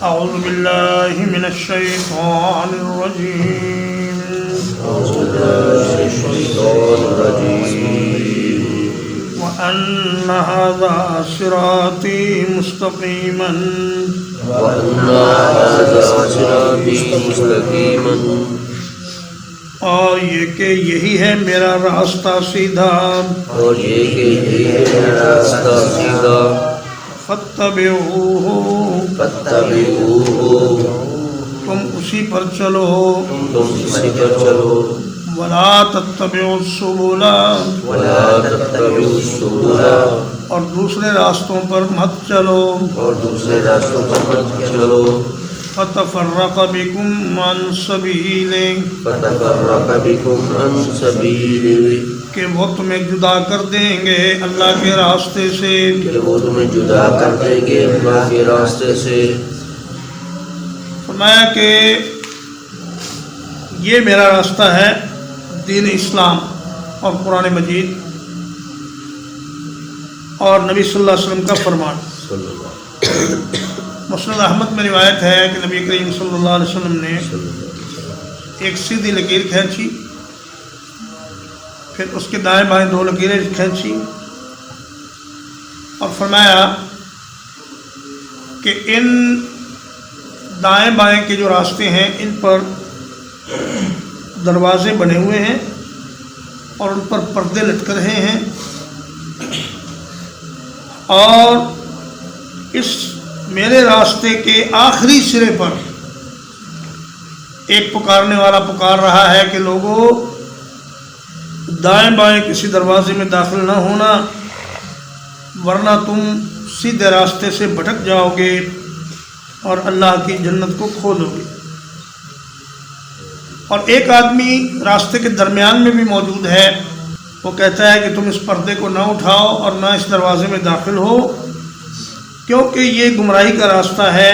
أعوذ بالله من الشيطان الرجيم وأن هذا صراطي مستقيما اور یہ کہ یہی ہے میرا راستہ سیدھا فاتبعوہ تم اسی پر چلو ولا تتبعوا السبل اور دوسرے راستوں پر مت چلو فتفرق بکم عن سبیلہ کہ وہ تمہیں جدا کر دیں گے اللہ کے راستے سے فرمایا کہ یہ میرا راستہ ہے دین اسلام اور قرآن مجید اور نبی صلی اللہ علیہ وسلم کا فرمان مسند احمد میں روایت ہے کہ نبی کریم صلی اللہ علیہ وسلم نے ایک سیدھی لکیر کھینچی، پھر اس کے دائیں بائیں دو لکیریں کھینچی اور فرمایا کہ ان دائیں بائیں کے جو راستے ہیں ان پر دروازے بنے ہوئے ہیں اور ان پر پردے لٹک رہے ہیں، اور اس میرے راستے کے آخری سرے پر ایک پکارنے والا پکار رہا ہے کہ لوگوں دائیں بائیں کسی دروازے میں داخل نہ ہونا ورنہ تم سیدھے راستے سے بھٹک جاؤ گے اور اللہ کی جنت کو کھو دو گے۔ اور ایک آدمی راستے کے درمیان میں بھی موجود ہے، وہ کہتا ہے کہ تم اس پردے کو نہ اٹھاؤ اور نہ اس دروازے میں داخل ہو کیونکہ یہ گمراہی کا راستہ ہے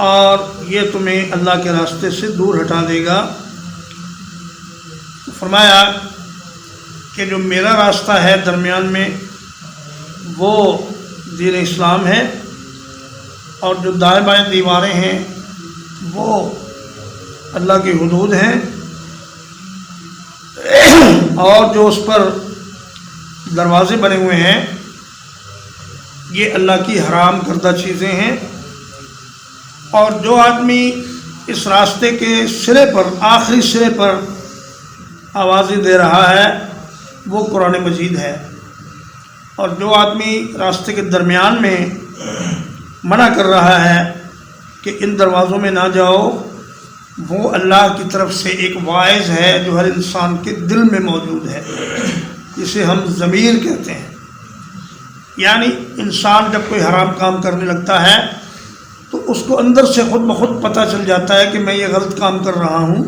اور یہ تمہیں اللہ کے راستے سے دور ہٹا دے گا۔ فرمایا کہ جو میرا راستہ ہے درمیان میں وہ دین اسلام ہے، اور جو دائیں بائیں دیواریں ہیں وہ اللہ کی حدود ہیں، اور جو اس پر دروازے بنے ہوئے ہیں یہ اللہ کی حرام کردہ چیزیں ہیں۔ اور جو آدمی اس راستے کے سرے پر آخری سرے پر آوازیں دے رہا ہے وہ قرآن مجید ہے، اور جو آدمی راستے کے درمیان میں منع کر رہا ہے کہ ان دروازوں میں نہ جاؤ وہ اللہ کی طرف سے ایک واعظ ہے جو ہر انسان کے دل میں موجود ہے، جسے ہم ضمیر کہتے ہیں۔ یعنی انسان جب کوئی حرام کام کرنے لگتا ہے تو اس کو اندر سے خود بخود پتہ چل جاتا ہے کہ میں یہ غلط کام کر رہا ہوں،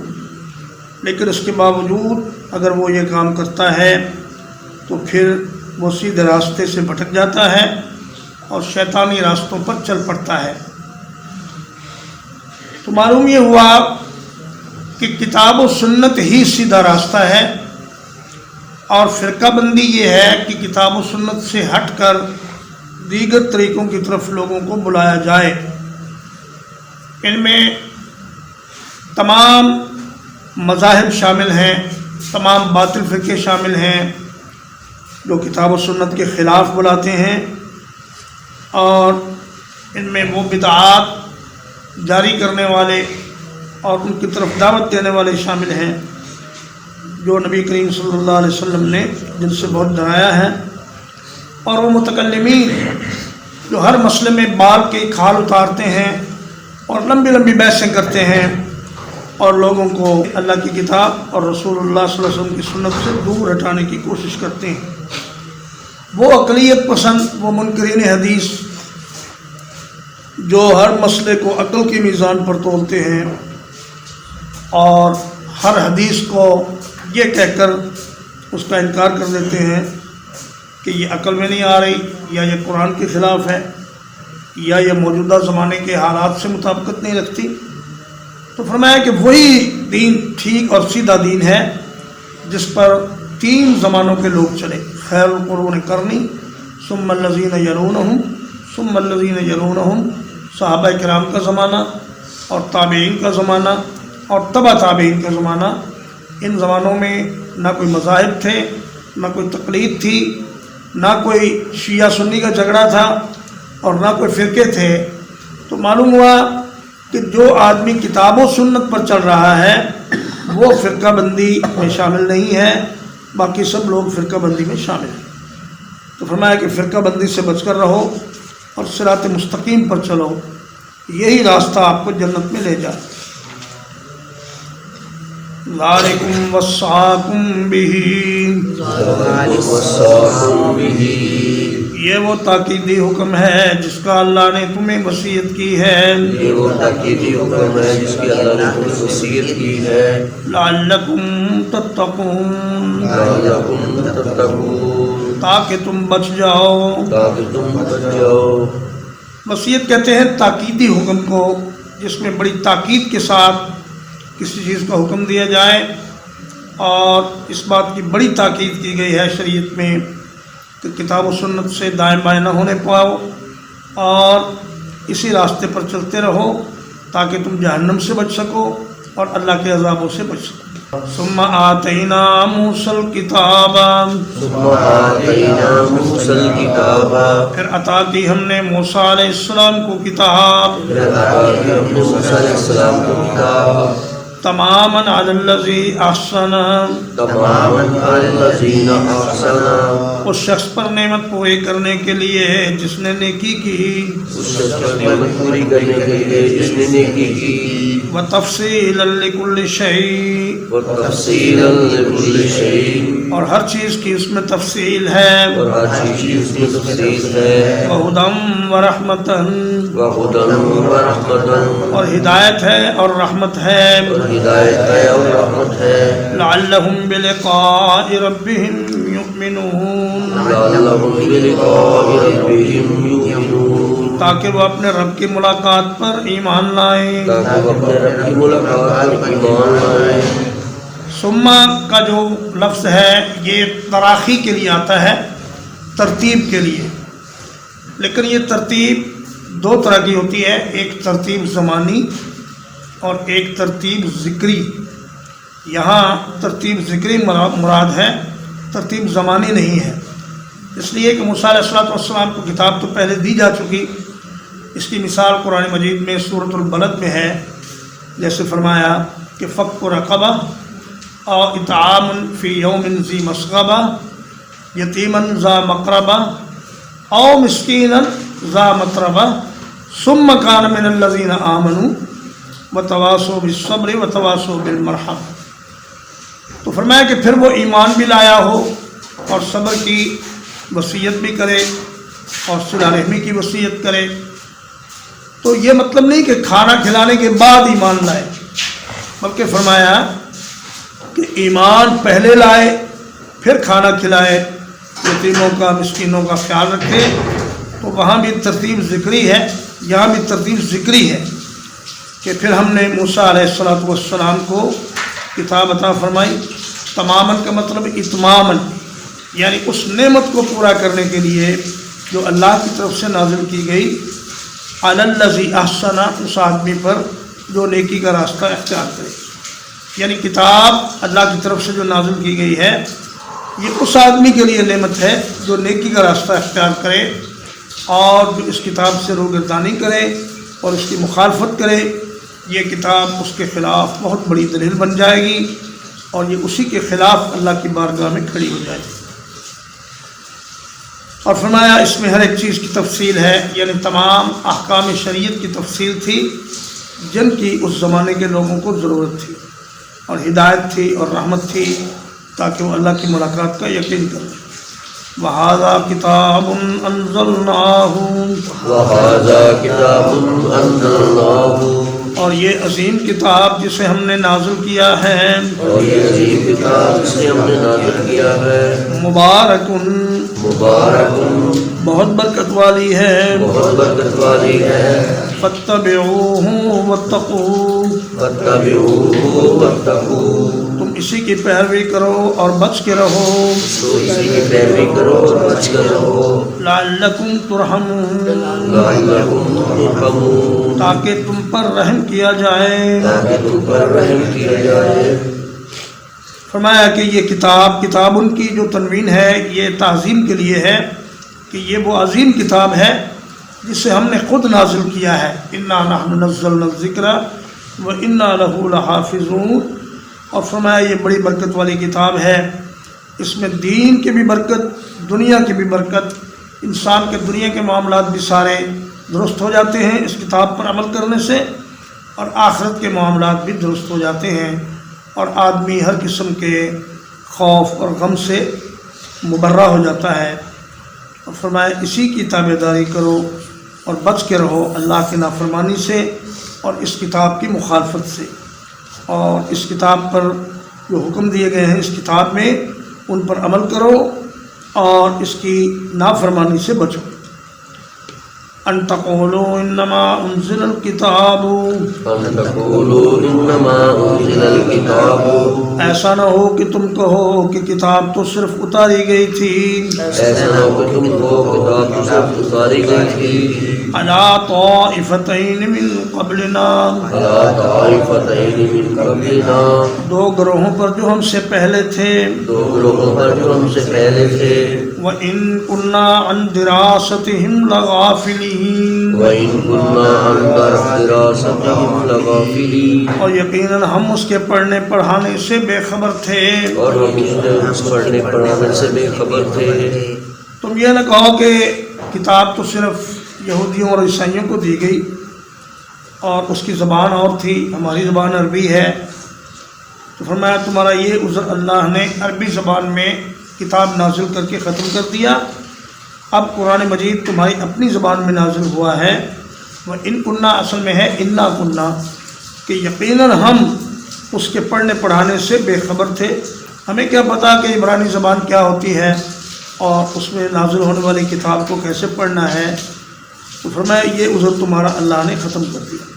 لیکن اس کے باوجود اگر وہ یہ کام کرتا ہے تو پھر وہ سیدھے راستے سے بھٹک جاتا ہے اور شیطانی راستوں پر چل پڑتا ہے۔ تو معلوم یہ ہوا کہ کتاب و سنت ہی سیدھا راستہ ہے، اور فرقہ بندی یہ ہے کہ کتاب و سنت سے ہٹ کر دیگر طریقوں کی طرف لوگوں کو بلایا جائے۔ ان میں تمام مذاہب شامل ہیں، تمام باطل فرقے شامل ہیں جو کتاب و سنت کے خلاف بلاتے ہیں، اور ان میں وہ بدعات جاری کرنے والے اور ان کی طرف دعوت دینے والے شامل ہیں جو نبی کریم صلی اللہ علیہ وسلم نے جن سے بہت ڈرایا ہے، اور وہ متکلمین جو ہر مسئلے میں بال کے کھال اتارتے ہیں اور لمبی لمبی بحثیں کرتے ہیں اور لوگوں کو اللہ کی کتاب اور رسول اللہ صلی اللہ علیہ وسلم کی سنت سے دور ہٹانے کی کوشش کرتے ہیں۔ وہ اقلیت پسند، وہ منکرین حدیث جو ہر مسئلے کو عقل کی میزان پر تولتے ہیں اور ہر حدیث کو یہ کہہ کر اس کا انکار کر دیتے ہیں کہ یہ عقل میں نہیں آ رہی، یا یہ قرآن کے خلاف ہے، یا یہ موجودہ زمانے کے حالات سے مطابقت نہیں رکھتی۔ تو فرمایا کہ وہی دین ٹھیک اور سیدھا دین ہے جس پر تین زمانوں کے لوگ چلے، خیر القرون قرنی ثم الذین یلونہم ثم الذین یلونہم صحابہ کرام کا زمانہ اور تابعین کا زمانہ اور تبع تابعین کا زمانہ، ان زمانوں میں نہ کوئی مذاہب تھے، نہ کوئی تقلید تھی، نہ کوئی شیعہ سنی کا جھگڑا تھا اور نہ کوئی فرقے تھے۔ تو معلوم ہوا کہ جو آدمی کتاب و سنت پر چل رہا ہے وہ فرقہ بندی میں شامل نہیں ہے، باقی سب لوگ فرقہ بندی میں شامل ہیں۔ تو فرمایا کہ فرقہ بندی سے بچ کر رہو اور صراط مستقیم پر چلو، یہی راستہ آپ کو جنت میں لے جائے۔ ذالکم وصاکم بہ، یہ وہ تاکیدی حکم ہے جس کا اللہ نے تمہیں وصیت کی ہے، یہ وہ تاکیدی حکم ہے جس کی اللہ نے تمہیں وصیت کی ہے، لعلکم تتقون، لعلکم تتقون، تاکہ تم بچ جاؤ۔ تاکہ تم بچ جاؤ۔ وصیت کہتے ہیں تاکیدی حکم کو، جس میں بڑی تاکید کے ساتھ کسی چیز کا حکم دیا جائے، اور اس بات کی بڑی تاکید کی گئی ہے شریعت میں کہ کتاب و سنت سے دائیں بائیں نہ ہونے پاؤ اور اسی راستے پر چلتے رہو تاکہ تم جہنم سے بچ سکو اور اللہ کے عذابوں سے بچ سکو۔ ثم آتینا موسیٰ الکتاب، ثم آتینا موسیٰ الکتاب، پھر عطا کی ہم نے موسیٰ علیہ السلام کو کتاب، پھر عطا کی ہم نے موسیٰ علیہ السلام کو کتاب، تماما علی الذی احسن، تماما علی الذین احسن، اس شخص پر نعمت پوری کرنے کے لیے جس نے نیکی کی، اس شخص پر نعمت پوری کرنے کے لیے جس نے نیکی کی، وتفصیلا لکل شیء، وتفصیلا لکل شیء، اور ہر چیز کی اس میں تفصیل ہے، اور ہر چیز کی اس میں تفصیل ہے، وہدی ورحمتا، وہدی ورحمتا، اور ہدایت ہے اور رحمت ہے، اور ہدایت ہے اور رحمت ہے، لعلہم بلقاء ربہم یؤمنون، لعلہم بلقاء ربہم یؤمنون، تاکہ وہ اپنے رب کی ملاقات پر ایمان لائیں۔ تاکہ وہ اپنے رب کی ملاقات پر ایمان لائیں۔ ثم کا جو لفظ ہے یہ تراخی کے لیے آتا ہے، ترتیب کے لیے، لیکن یہ ترتیب دو طرح کی ہوتی ہے، ایک ترتیب زمانی اور ایک ترتیب ذکری۔ یہاں ترتیب ذکری مراد ہے، ترتیب زمانی نہیں ہے، اس لیے کہ موسیٰ علیہ السلام کو کتاب تو پہلے دی جا چکی۔ اس کی مثال قرآن مجید میں سورۃ البلد میں ہے، جیسے فرمایا کہ فک رقبہ او اطعام فی یوم ذی مسغبہ یتیما ذا مقربہ او مسکینا ذا متربہ ثم کان من الذین آمنوا وتواصوا بالصبر وتواصوا بالمرحمہ۔ تو فرمایا کہ پھر وہ ایمان بھی لایا ہو اور صبر کی وصیت بھی کرے اور صلہ رحمی کی وصیت کرے۔ تو یہ مطلب نہیں کہ کھانا کھلانے کے بعد ایمان لائے، بلکہ فرمایا کہ ایمان پہلے لائے پھر کھانا کھلائے، یتیموں کا مسکینوں کا خیال رکھے۔ تو وہاں بھی ترتیب ذکری ہے، یہاں بھی ترتیب ذکری ہے کہ پھر ہم نے موسیٰ علیہ السلام کو کتاب عطا فرمائی۔ تماماً کا مطلب اتماماً، یعنی اس نعمت کو پورا کرنے کے لیے جو اللہ کی طرف سے نازل کی گئی، علی الذی احسن، اس آدمی پر جو نیکی کا راستہ اختیار کرے۔ یعنی کتاب اللہ کی طرف سے جو نازل کی گئی ہے یہ اس آدمی کے لیے نعمت ہے جو نیکی کا راستہ اختیار کرے اور جو اس کتاب سے روگردانی کرے اور اس کی مخالفت کرے، یہ کتاب اس کے خلاف بہت بڑی دلیل بن جائے گی اور یہ اسی کے خلاف اللہ کی بارگاہ میں کھڑی ہو جائے گی۔ اور فرمایا اس میں ہر ایک چیز کی تفصیل ہے، یعنی تمام احکام شریعت کی تفصیل تھی جن کی اس زمانے کے لوگوں کو ضرورت تھی، اور ہدایت تھی اور رحمت تھی تاکہ وہ اللہ کی ملاقات کا یقین کریں۔ وَهَذَا كِتَابٌ أَنزَلْنَاهُ، وَهَذَا كِتَابٌ أَنزَلْنَاهُ، اور یہ عظیم کتاب جسے ہم نے نازل کیا ہے، اور یہ عظیم کتاب جسے ہم نے نازل کیا ہے، مبارکن، مبارک، بہت برکت والی ہے، بہت برکت والی ہے، فاتبعوہ واتقوا، فاتبعوہ واتقوا، تم اسی کی پیروی کرو اور بچ کے رہو تو اسی کی پیروی کرو اور بچ کر رہو لعلکم ترحمون لعلکم ترحمون تاکہ تم پر رحم کیا جائے تاکہ تم پر رحم کیا جائے فرمایا کہ یہ کتاب ان کی جو تنوین ہے یہ تعظیم کے لیے ہے کہ یہ وہ عظیم کتاب ہے جسے ہم نے خود نازل کیا ہے انا نحن نزلنا الذکر وانا لہ لحافظون اور فرمایا یہ بڑی برکت والی کتاب ہے اس میں دین کی بھی برکت دنیا کی بھی برکت انسان کے دنیا کے معاملات بھی سارے درست ہو جاتے ہیں اس کتاب پر عمل کرنے سے اور آخرت کے معاملات بھی درست ہو جاتے ہیں اور آدمی ہر قسم کے خوف اور غم سے مبرہ ہو جاتا ہے اور فرمایا اسی کی تابع داری کرو اور بچ کے رہو اللہ کی نافرمانی سے اور اس کتاب کی مخالفت سے اور اس کتاب پر جو حکم دیے گئے ہیں اس کتاب میں ان پر عمل کرو اور اس کی نافرمانی سے بچو ان تقولوا انما انزل الکتاب ان تقولوا انما انزل الکتاب ایسا نہ ہو کہ تم کہو کہ کتاب تو صرف اتاری گئی تھی ایسا نہ ہو کہ تم کو کتاب تو صرف اتاری گئی تھی علی طائفتین من قبلنا علی طائفتین من قبلنا دو گروہوں پر جو ہم سے پہلے تھے دو گروہوں پر جو ہم سے پہلے تھے وَإِن كُنَّا عَن دِرَاسَتِهِمْ لَغَافِلِينَ وَإِن كُنَّا عَن دِرَاسَتِهِمْ لَغَافِلِينَ اور یقیناً ہم اس کے پڑھنے پڑھانے سے بے خبر تھے اور ہم اس پڑھنے پڑھانے سے بے خبر تھے تم یہ نہ کہو کہ کتاب تو صرف یہودیوں اور عیسائیوں کو دی گئی اور اس کی زبان اور تھی ہماری زبان عربی ہے تو فرمایا تمہارا یہ عذر اللہ نے عربی زبان میں کتاب نازل کر کے ختم کر دیا اب قرآن مجید تمہاری اپنی زبان میں نازل ہوا ہے وہ ان کننا اصل میں ہے انا کننا کہ یقیناً ہم اس کے پڑھنے پڑھانے سے بے خبر تھے ہمیں کیا پتہ کہ عبرانی زبان کیا ہوتی ہے اور اس میں نازل ہونے والی کتاب کو کیسے پڑھنا ہے تو فرمایا یہ عذر تمہارا اللہ نے ختم کر دیا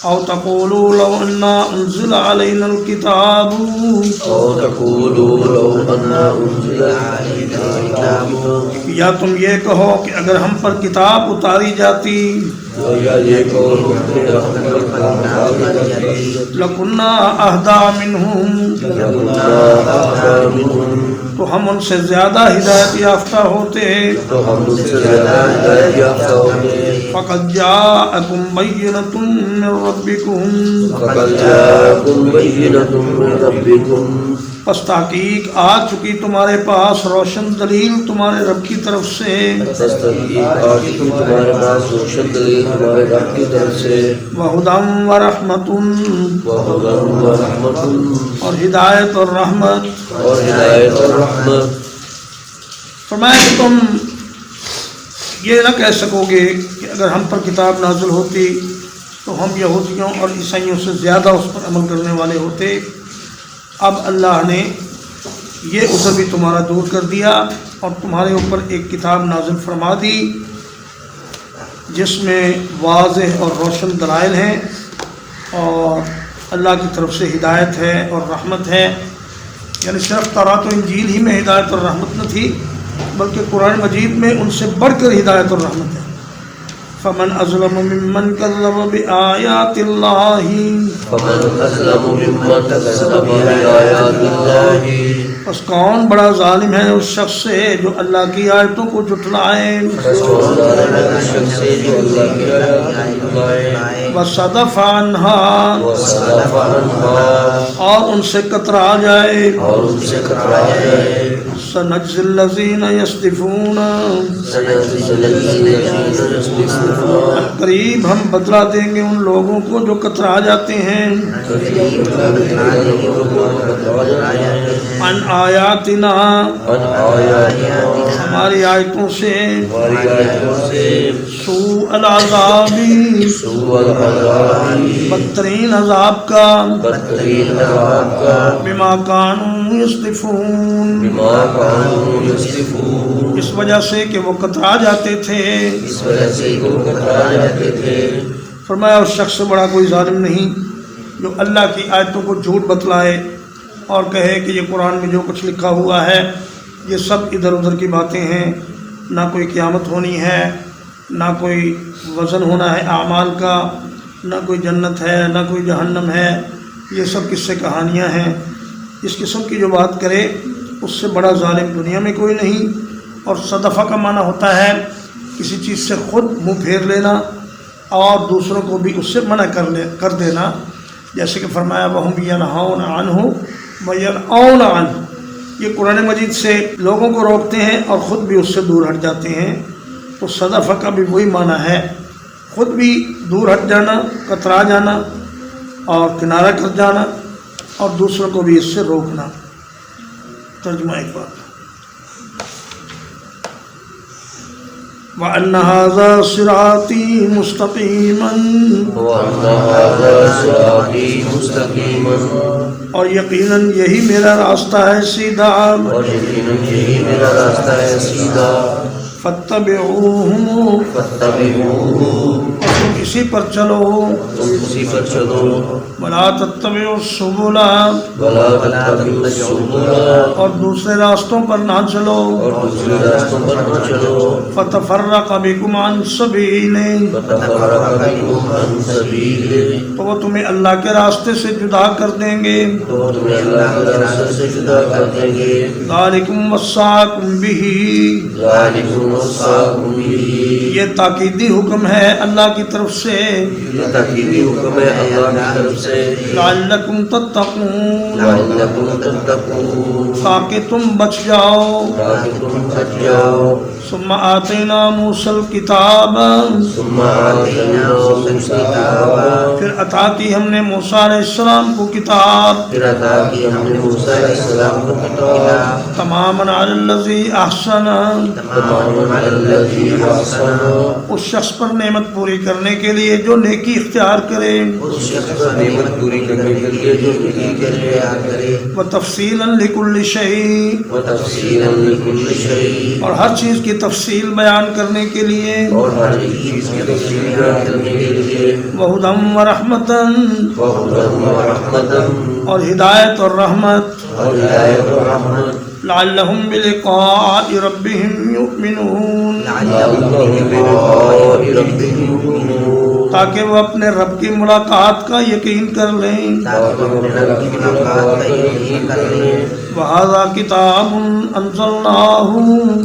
او تقولوا لو انا انزل علینا الکتاب او تقولوا لو انا انزل علینا الکتاب یا تم یہ کہو کہ اگر ہم پر کتاب اتاری جاتی یا یہ کہو کہ ہم پر کتاب اتاری جاتی لکنا اہدی منہم تو ہم ان سے زیادہ ہدایت یافتہ ہوتے تو ہم ان سے زیادہ ہدایت یافتہ ہوتے فقد جاءکم بینۃ من ربکم فقد جاءکم بینۃ من ربکم پس تحقیق آ چکی تمہارے پاس روشن دلیل تمہارے رب کی طرف سے پس تحقیق آ چکی تمہارے پاس روشن دلیل تمہارے رب کی طرف سے وہدی ورحمۃ وہدی ورحمۃ اور ہدایت اور رحمت اور ہدایت اور رحمت فرمایا کہ تم یہ نہ کہہ سکو گے کہ اگر ہم پر کتاب نازل ہوتی تو ہم یہودیوں اور عیسائیوں سے زیادہ اس پر عمل کرنے والے ہوتے اب اللہ نے یہ عذر بھی تمہارا دور کر دیا اور تمہارے اوپر ایک کتاب نازل فرما دی جس میں واضح اور روشن دلائل ہیں اور اللہ کی طرف سے ہدایت ہے اور رحمت ہے یعنی صرف تورات و انجیل ہی میں ہدایت اور رحمت نہ تھی بلکہ قرآن مجید میں ان سے بڑھ کر ہدایت اور رحمت ہے فمن اظلم ممن كذب بآيات الله فمن أظلم ممن كذب بآيات الله پس کون بڑا ظالم ہے اس شخص سے جو اللہ کی آیتوں کو جھٹلائے وصدف عنها اور ان سے کترا جائے سنجزی الذین یصدفون قریب ہم بدلہ دیں گے ان لوگوں کو جو کترا جاتے ہیں ان آیاتنا ہماری آیتوں سے سوء العذاب بدترین عذاب کا بما کانوا یصدفون اس وجہ سے کہ وہ کترا جاتے تھے فرمایا فرمایا اس شخص سے بڑا کوئی ظالم نہیں جو اللہ کی آیتوں کو جھوٹ بتلائے اور کہے کہ یہ قرآن میں جو کچھ لکھا ہوا ہے یہ سب ادھر ادھر کی باتیں ہیں، نہ کوئی قیامت ہونی ہے، نہ کوئی وزن ہونا ہے اعمال کا، نہ کوئی جنت ہے، نہ کوئی جہنم ہے، یہ سب قصے کہانیاں ہیں. اس قسم کی جو بات کرے اس سے بڑا ظالم دنیا میں کوئی نہیں. اور صدفہ کا معنی ہوتا ہے کسی چیز سے خود منہ پھیر لینا اور دوسروں کو بھی اس سے منع کر دینا، جیسے کہ فرمایا وَهُمْ يَنْهَوْنَ عَنْهُ وَيَنْأَوْنَ عَنْهُ. یہ قرآن مجید سے لوگوں کو روکتے ہیں اور خود بھی اس سے دور ہٹ جاتے ہیں. تو صدفہ کا بھی وہی معنی ہے، خود بھی دور ہٹ جانا، کترا جانا اور کنارہ کر جانا اور دوسروں کو بھی اس سے روکنا. ترجمہ ایک بات. وَأَنَّ هَذَا صِرَاطِي مُسْتَقِيمًا، وَأَنَّ هَذَا صِرَاطِي مُسْتَقِيمًا، اور یقیناً یہی میرا راستہ ہے سیدھا. اور یقیناً یہی میرا راستہ ہے سیدھا. فَاتَّبِعُوهُ، فَاتَّبِعُوهُ، تم اسی پر چلو. تم اسی پر چلو. وَلَا تَتَّبِعُوا السُّبُلَ، وَلَا تَتَّبِعُوا السُّبُلَ، اور دوسرے راستوں پر نہ چلو. اور دوسرے راستوں پر نہ چلو. فَتَفَرَّقَ بِكُمْ عَنْ سَبِيلِهِ، فَتَفَرَّقَ بِكُمْ عَنْ سَبِيلِهِ، تو وہ تمہیں اللہ کے راستے سے جدا کر دیں گے. تو تمہیں اللہ کے راستے سے جدا کر دیں گے. ذَلِكُمْ وَصَّاكُمْ بِهِ، ذَلِكُمْ وَصَّاكُمْ بِهِ، یہ تاکیدی حکم ہے اللہ کی طرف سے. یہ تاکیدی حکم ہے اللہ کی طرف سے. لَعَلَّكُمْ تَتَّقُونَ، لَعَلَّكُمْ تَتَّقُونَ، تاکہ تم بچ جاؤ. تاکہ تم بچ جاؤ. ثُمَّ آتَيْنَا مُوسَى الْكِتَابَ، ثُمَّ آتَيْنَا مُوسَى الْكِتَابَ، پھر عطا کی ہم نے موسیٰ علیہ السلام کو کتاب. پھر عطا کی ہم نے موسیٰ علیہ السلام کو کتاب. تماماً علی الذی احسن، تمام علی الذی احسن، اس شخص پر نعمت پوری کرنے کے لیے جو نیکی اختیار کرے. اس شخص پر نعمت پوری کرنے کے لیے جو نیکی کرے. وتفصیلا لکل شیء، وتفصیلا لکل شیء، اور ہر چیز کی تفصیل بیان کرنے کے لیے. اور ہر چیز کی تفصیل بیان کرنے کے لیے. وہدی ورحمۃ، وہدی ورحمۃ، اور ہدایت اور رحمت. اور ہدایت و رحمت. لعلہم بلقاء ربہم یؤمنون، لعلہم بلقاء ربہم یؤمنون، تاکہ وہ اپنے رب کی ملاقات کا یقین کر لیں. تاکہ وہ اپنے رب کی ملاقات کا یقین کر لیں. وہذا کتاب انزلناہ،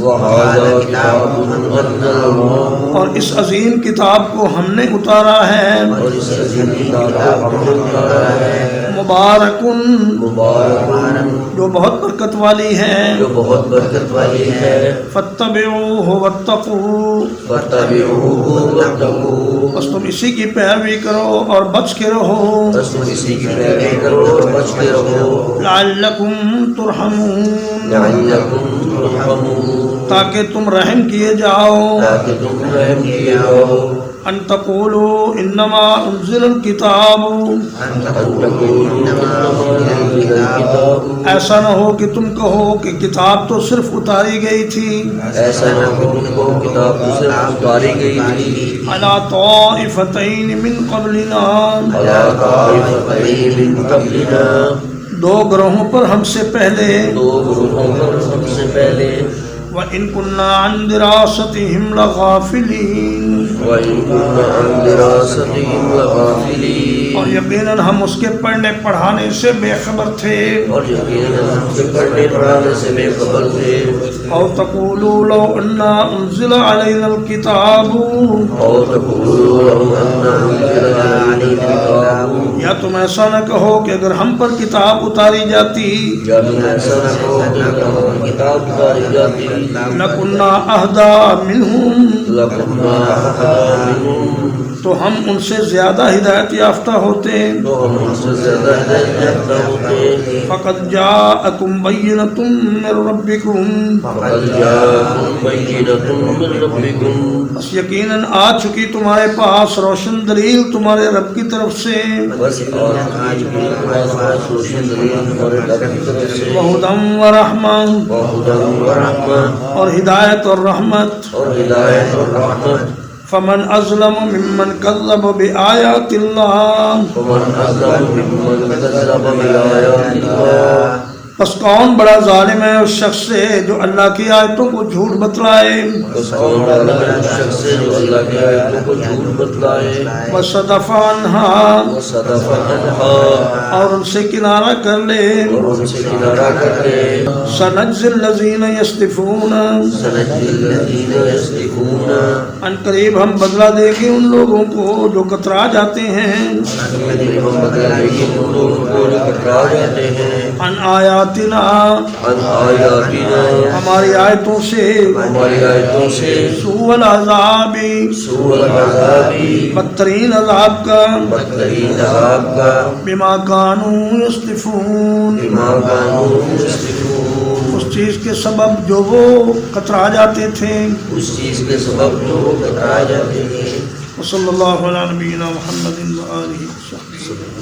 وہذا کتاب انزلناہ، اور اس عظیم کتاب کو ہم نے اتارا ہے. اور اس عظیم کتاب کو ہم نے اتارا ہے. مبارکن، مبارک، جو بہت برکت والی ہے. جو بہت برکت والی ہے. فاتبعوہ واتقوا، فاتبعوہ واتقوا، بس تم اسی کی پیروی کرو اور بچ کے رہو. بس تم اسی کی پیروی کرو اور بچتے رہو. لعلکم ترحمون، لعلکم ترحمون، تاکہ تم رحم کیے جاؤ. تاکہ تم رحم کیے جاؤ. ان تقولوا انما انزل الکتاب، ان تقولوا انما انزل الکتاب، ایسا نہ ہو کہ تم کہو کہ کتاب تو صرف اتاری گئی تھی. ایسا نہ ہو کہ تم کو کتاب تو صرف اتاری گئی تھی. علی طائفتین من قبلنا، علی طائفتین من قبلنا، دو گروہوں پر ہم سے پہلے. دو گروہوں پر ہم سے پہلے. وَإِن كُنَّا عَن دِرَاسَتِهِمْ لَغَافِلِينَ، وَإِن كُنَّا عَن دِرَاسَتِهِمْ لَغَافِلِينَ، اور یقیناً ہم اس کے پڑھنے پڑھانے سے بے خبر تھے. اور یقیناً ہم سے پڑھنے پڑھانے سے بے خبر تھے. او تقولوا لو انا انزل علینا الکتاب، اور تقولوا لو ان انزل علینا الکتاب، یا تم ایسا نہ کہو کہ اگر ہم پر کتاب اتاری جاتی. یا تم ایسا نہ کہو کہ اگر ہم پر کتاب اتاری جاتی. لَكُنَّا أَهْدَىٰ مِنْهُمْ، لَكُنَّا أَهْدَىٰ مِنْهُمْ، تو ہم ان سے زیادہ ہدایت یافتہ ہوتے. تو ہم ان سے زیادہ ہدایت یافتہ ہوتے. فَقَدْ جَاءَكُمْ بَيِّنَةٌ مِّن رَّبِّكُمْ، فَقَدْ جَاءَكُمْ بَيِّنَةٌ مِّن رَّبِّكُمْ، بس یقیناً آ چکی تمہارے پاس روشن دلیل تمہارے رب کی طرف سے. بس اور آج بھی ہمارے پاس روشن دلیل ہمارے رب کی طرف سے. وَهُدًى وَرَحْمَةً، وَهُدًى وَرَحْمَةً، اور ہدایت اور رحمت. اور ہدایت اور رحمت. فمن أظلم ممن كذب بآيات الله ومن أظلم ممن كذب بآيات الله پس کون بڑا ظالم ہے اس شخص سے جو اللہ کی آیتوں کو جھوٹ بتلائے بس کون بڑا اس شخص سے جو اللہ کی آیتوں کو جھوٹ بتلائے وصدف عنها وصدف عنها اور ان سے کنارہ کر لے اور ان سے کنارہ کر لے سنجزی الذین یصدفون سنجزی الذین یصدفون ان قریب ہم بدلہ دیں گے ان لوگوں کو جو کترا جاتے ہیں ہم بدلہ دیں گے ان لوگوں کو جو کترا جاتے ہیں ان آیاتنا عن آیاتنا ہماری آیتوں سے ہماری آیتوں سے سوء العذاب سوء العذاب بدترین عذاب کا بدترین عذاب کا بما کانوا یصدفون بما کانوا یصدفون اس چیز کے سبب جو وہ کترا جاتے تھے اس چیز کے سبب جو وہ کترا جاتے ہیں وصلی اللہ علی نبینا محمد و آلہ وصحبہ